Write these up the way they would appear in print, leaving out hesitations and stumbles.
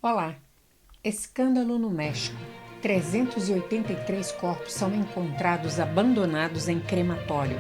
Olá! Escândalo no México. 383 corpos são encontrados abandonados em crematório.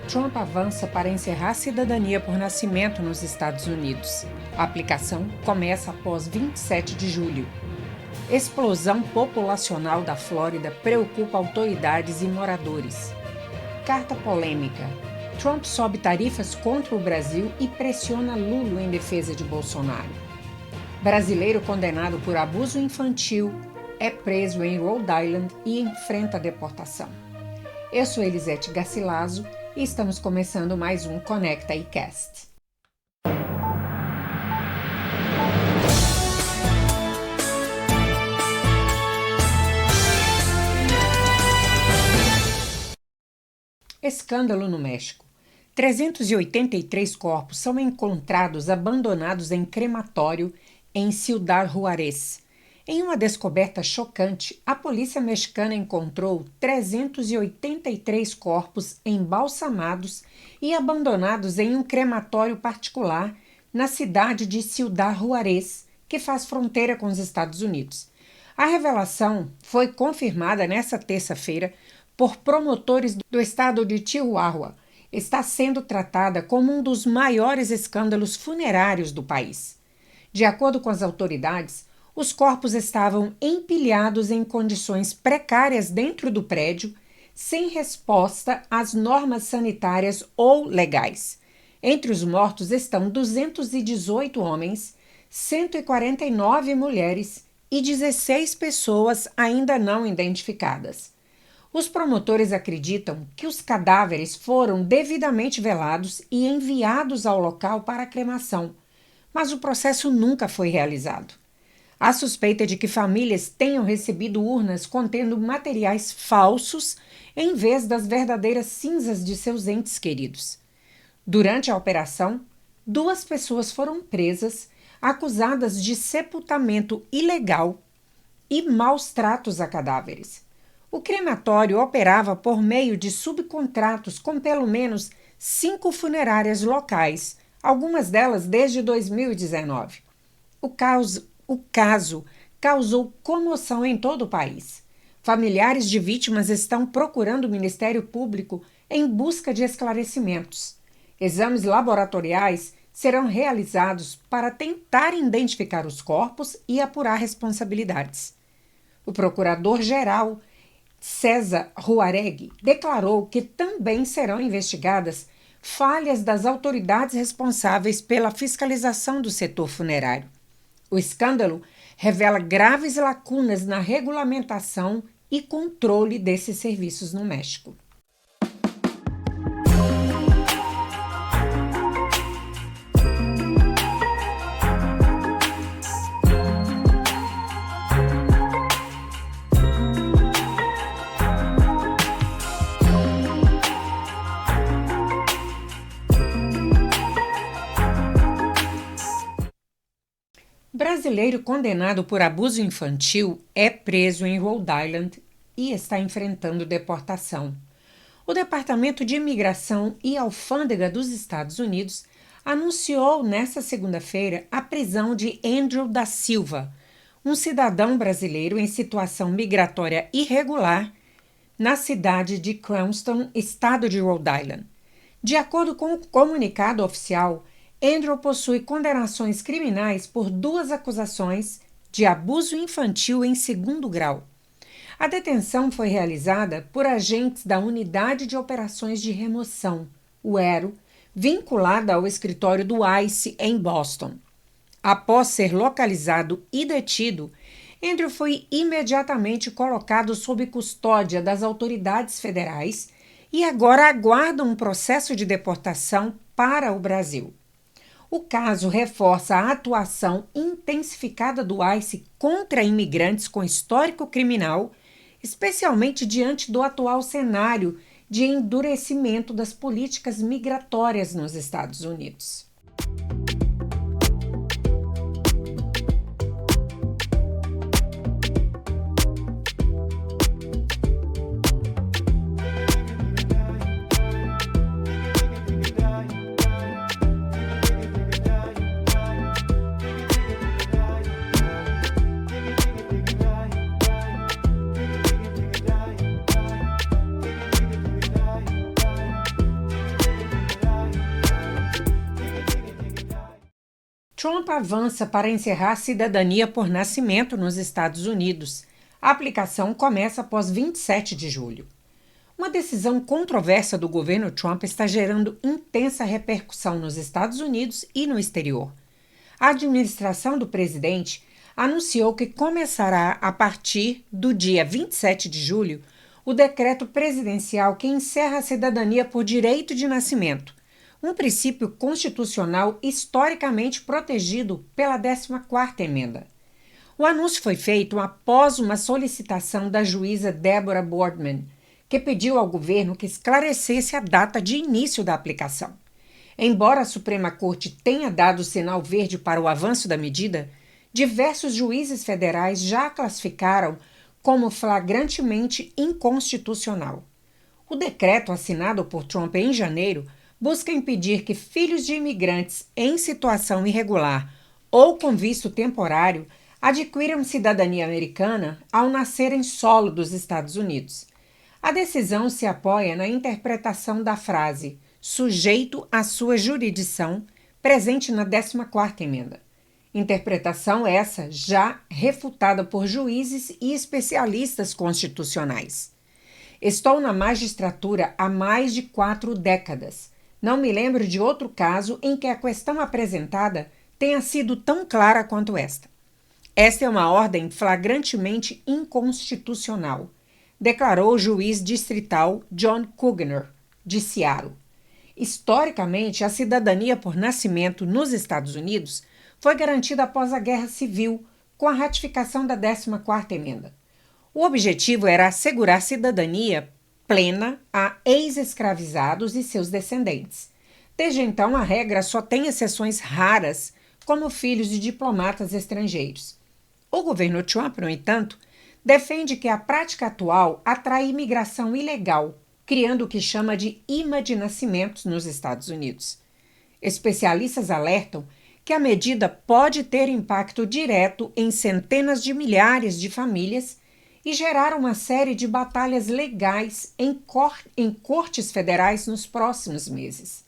Trump avança para encerrar a cidadania por nascimento nos Estados Unidos. A aplicação começa após 27 de julho. Explosão populacional da Flórida preocupa autoridades e moradores. Carta polêmica. Trump sobe tarifas contra o Brasil e pressiona Lula em defesa de Bolsonaro. Brasileiro condenado por abuso infantil é preso em Rhode Island e enfrenta deportação. Eu sou Elisete Garcilaso e estamos começando mais um Conecta iCast. Escândalo no México. 383 corpos são encontrados abandonados em crematório em Ciudad Juárez. Em uma descoberta chocante, a polícia mexicana encontrou 383 corpos embalsamados e abandonados em um crematório particular na cidade de Ciudad Juárez, que faz fronteira com os Estados Unidos. A revelação foi confirmada nesta terça-feira por promotores do estado de Chihuahua. Está sendo tratada como um dos maiores escândalos funerários do país. De acordo com as autoridades, os corpos estavam empilhados em condições precárias dentro do prédio, sem resposta às normas sanitárias ou legais. Entre os mortos estão 218 homens, 149 mulheres e 16 pessoas ainda não identificadas. Os promotores acreditam que os cadáveres foram devidamente velados e enviados ao local para a cremação, mas o processo nunca foi realizado. Há suspeita de que famílias tenham recebido urnas contendo materiais falsos em vez das verdadeiras cinzas de seus entes queridos. Durante a operação, 2 pessoas foram presas, acusadas de sepultamento ilegal e maus tratos a cadáveres. O crematório operava por meio de subcontratos com pelo menos 5 funerárias locais, algumas delas desde 2019. O caso causou comoção em todo o país. Familiares de vítimas estão procurando o Ministério Público em busca de esclarecimentos. Exames laboratoriais serão realizados para tentar identificar os corpos e apurar responsabilidades. O procurador-geral César Juaregui declarou que também serão investigadas falhas das autoridades responsáveis pela fiscalização do setor funerário. O escândalo revela graves lacunas na regulamentação e controle desses serviços no México. Brasileiro condenado por abuso infantil é preso em Rhode Island e está enfrentando deportação. O Departamento de Imigração e Alfândega dos Estados Unidos anunciou nesta segunda-feira a prisão de Andrew da Silva, um cidadão brasileiro em situação migratória irregular na cidade de Cranston, estado de Rhode Island. De acordo com o comunicado oficial, Andrew possui condenações criminais por 2 acusações de abuso infantil em 2º grau. A detenção foi realizada por agentes da Unidade de Operações de Remoção, o ERO, vinculada ao escritório do ICE em Boston. Após ser localizado e detido, Andrew foi imediatamente colocado sob custódia das autoridades federais e agora aguarda um processo de deportação para o Brasil. O caso reforça a atuação intensificada do ICE contra imigrantes com histórico criminal, especialmente diante do atual cenário de endurecimento das políticas migratórias nos Estados Unidos. Trump avança para encerrar a cidadania por nascimento nos Estados Unidos. A aplicação começa após 27 de julho. Uma decisão controversa do governo Trump está gerando intensa repercussão nos Estados Unidos e no exterior. A administração do presidente anunciou que começará a partir do dia 27 de julho o decreto presidencial que encerra a cidadania por direito de nascimento, um princípio constitucional historicamente protegido pela 14ª emenda. O anúncio foi feito após uma solicitação da juíza Deborah Boardman, que pediu ao governo que esclarecesse a data de início da aplicação. Embora a Suprema Corte tenha dado sinal verde para o avanço da medida, diversos juízes federais já a classificaram como flagrantemente inconstitucional. O decreto assinado por Trump em janeiro busca impedir que filhos de imigrantes em situação irregular ou com visto temporário adquiram cidadania americana ao nascer em solo dos Estados Unidos. A decisão se apoia na interpretação da frase sujeito à sua jurisdição, presente na 14ª emenda. Interpretação essa já refutada por juízes e especialistas constitucionais. Estou na magistratura há mais de 4 décadas. Não me lembro de outro caso em que a questão apresentada tenha sido tão clara quanto esta. Esta é uma ordem flagrantemente inconstitucional, declarou o juiz distrital John Cooganer, de Seattle. Historicamente, a cidadania por nascimento nos Estados Unidos foi garantida após a Guerra Civil, com a ratificação da 14ª emenda. O objetivo era assegurar cidadania plena a ex-escravizados e seus descendentes. Desde então, a regra só tem exceções raras, como filhos de diplomatas estrangeiros. O governo Trump, no entanto, defende que a prática atual atrai imigração ilegal, criando o que chama de imã de nascimentos nos Estados Unidos. Especialistas alertam que a medida pode ter impacto direto em centenas de milhares de famílias e gerar uma série de batalhas legais em cortes federais nos próximos meses.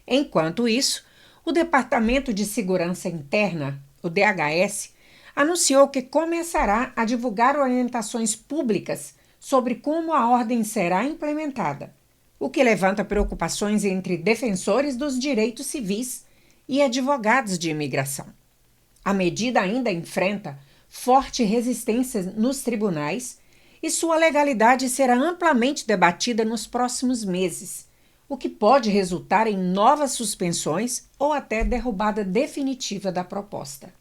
Enquanto isso, o Departamento de Segurança Interna, o DHS, anunciou que começará a divulgar orientações públicas sobre como a ordem será implementada, o que levanta preocupações entre defensores dos direitos civis e advogados de imigração. A medida ainda enfrenta forte resistência nos tribunais e sua legalidade será amplamente debatida nos próximos meses, o que pode resultar em novas suspensões ou até derrubada definitiva da proposta.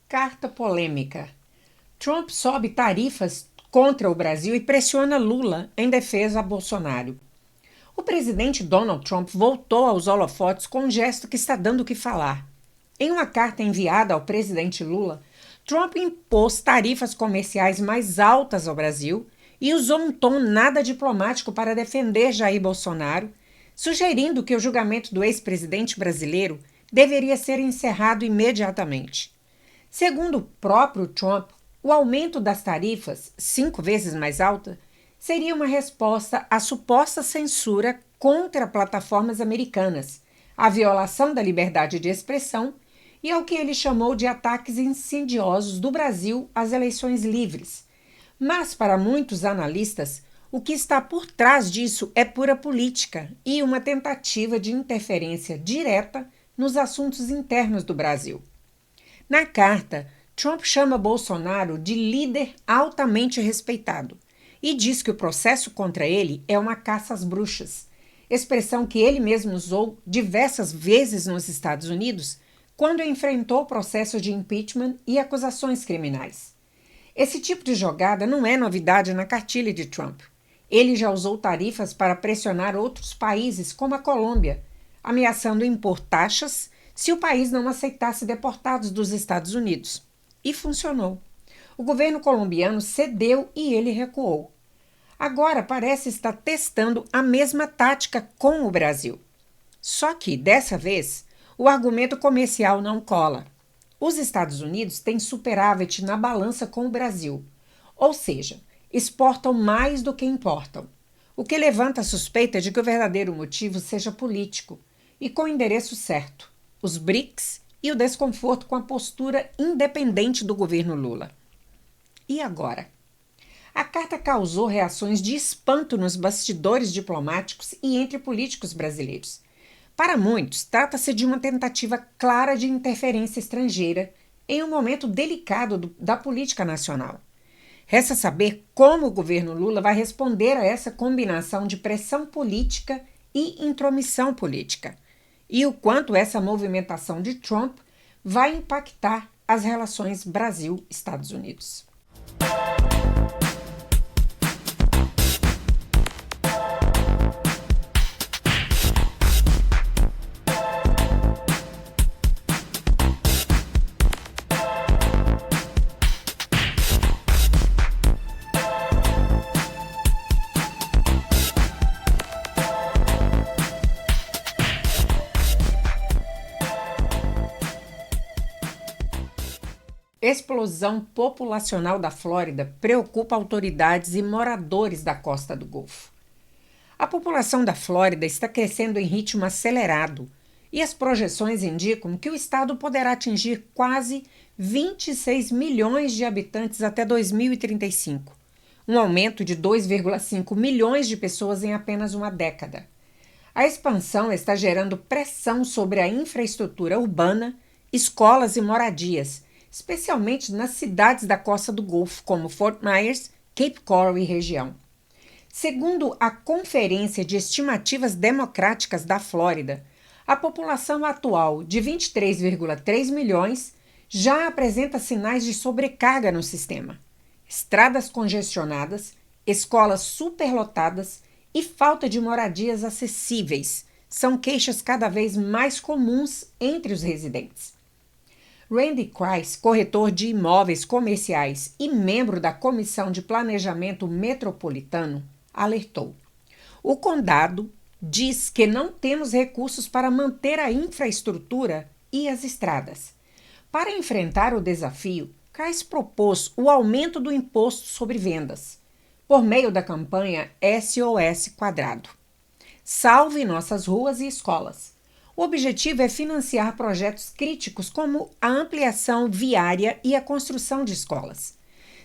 Carta polêmica. Trump sobe tarifas contra o Brasil e pressiona Lula em defesa a Bolsonaro. O presidente Donald Trump voltou aos holofotes com um gesto que está dando o que falar. Em uma carta enviada ao presidente Lula, Trump impôs tarifas comerciais mais altas ao Brasil e usou um tom nada diplomático para defender Jair Bolsonaro, sugerindo que o julgamento do ex-presidente brasileiro deveria ser encerrado imediatamente. Segundo o próprio Trump, o aumento das tarifas, 5 vezes mais alta, seria uma resposta à suposta censura contra plataformas americanas, à violação da liberdade de expressão e ao que ele chamou de ataques insidiosos do Brasil às eleições livres. Mas, para muitos analistas, o que está por trás disso é pura política e uma tentativa de interferência direta nos assuntos internos do Brasil. Na carta, Trump chama Bolsonaro de líder altamente respeitado e diz que o processo contra ele é uma caça às bruxas, expressão que ele mesmo usou diversas vezes nos Estados Unidos quando enfrentou o processo de impeachment e acusações criminais. Esse tipo de jogada não é novidade na cartilha de Trump. Ele já usou tarifas para pressionar outros países, como a Colômbia, ameaçando impor taxas se o país não aceitasse deportados dos Estados Unidos. E funcionou. O governo colombiano cedeu e ele recuou. Agora parece estar testando a mesma tática com o Brasil. Só que, dessa vez, o argumento comercial não cola. Os Estados Unidos têm superávit na balança com o Brasil, ou seja, exportam mais do que importam, o que levanta a suspeita de que o verdadeiro motivo seja político e com o endereço certo: os BRICS e o desconforto com a postura independente do governo Lula. E agora? A carta causou reações de espanto nos bastidores diplomáticos e entre políticos brasileiros. Para muitos, trata-se de uma tentativa clara de interferência estrangeira em um momento delicado da política nacional. Resta saber como o governo Lula vai responder a essa combinação de pressão política e intromissão política, e o quanto essa movimentação de Trump vai impactar as relações Brasil-Estados Unidos. Explosão populacional da Flórida preocupa autoridades e moradores da costa do Golfo. A população da Flórida está crescendo em ritmo acelerado e as projeções indicam que o estado poderá atingir quase 26 milhões de habitantes até 2035, um aumento de 2,5 milhões de pessoas em apenas uma década. A expansão está gerando pressão sobre a infraestrutura urbana, escolas e moradias, especialmente nas cidades da costa do Golfo, como Fort Myers, Cape Coral e região. Segundo a Conferência de Estimativas Democráticas da Flórida, a população atual, de 23,3 milhões, já apresenta sinais de sobrecarga no sistema. Estradas congestionadas, escolas superlotadas e falta de moradias acessíveis são queixas cada vez mais comuns entre os residentes. Randy Kreis, corretor de imóveis comerciais e membro da Comissão de Planejamento Metropolitano, alertou: o condado diz que não temos recursos para manter a infraestrutura e as estradas. Para enfrentar o desafio, Kreis propôs o aumento do imposto sobre vendas, por meio da campanha SOS Quadrado. Salve nossas ruas e escolas. O objetivo é financiar projetos críticos como a ampliação viária e a construção de escolas.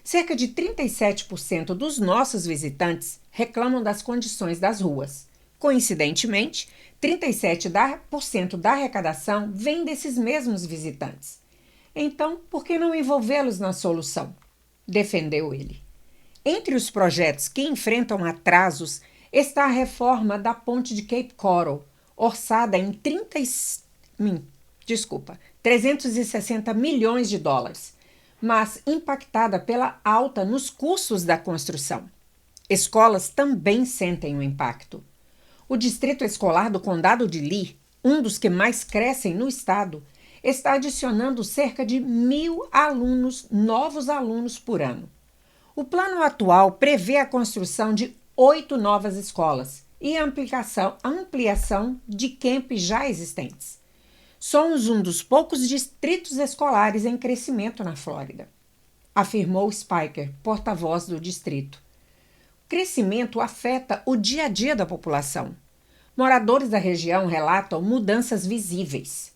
Cerca de 37% dos nossos visitantes reclamam das condições das ruas. Coincidentemente, 37% da arrecadação vem desses mesmos visitantes. Então, por que não envolvê-los na solução? Defendeu ele. Entre os projetos que enfrentam atrasos está a reforma da ponte de Cape Coral, orçada em 360 milhões de dólares, mas impactada pela alta nos custos da construção. Escolas também sentem o impacto. O Distrito Escolar do Condado de Lee, um dos que mais crescem no estado, está adicionando cerca de 1.000 novos alunos por ano. O plano atual prevê a construção de 8 novas escolas e a ampliação de campi já existentes. Somos um dos poucos distritos escolares em crescimento na Flórida, afirmou Spiker, porta-voz do distrito. O crescimento afeta o dia a dia da população. Moradores da região relatam mudanças visíveis.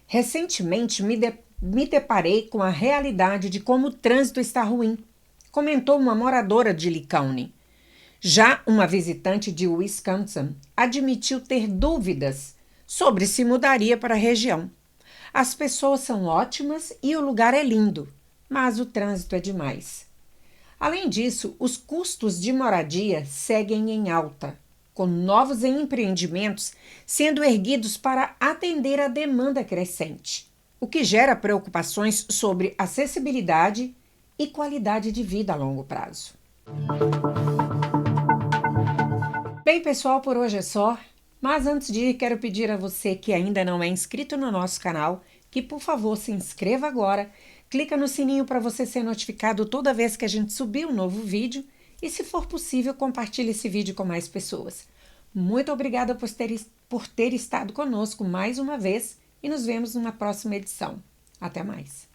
Recentemente me deparei com a realidade de como o trânsito está ruim, comentou uma moradora de Lee County. Já uma visitante de Wisconsin admitiu ter dúvidas sobre se mudaria para a região. As pessoas são ótimas e o lugar é lindo, mas o trânsito é demais. Além disso, os custos de moradia seguem em alta, com novos empreendimentos sendo erguidos para atender a demanda crescente, o que gera preocupações sobre acessibilidade e qualidade de vida a longo prazo. Bem, pessoal, por hoje é só. Mas antes de ir, quero pedir a você que ainda não é inscrito no nosso canal, que, por favor, se inscreva agora, clica no sininho para você ser notificado toda vez que a gente subir um novo vídeo e, se for possível, compartilhe esse vídeo com mais pessoas. Muito obrigada por ter estado conosco mais uma vez e nos vemos numa próxima edição. Até mais!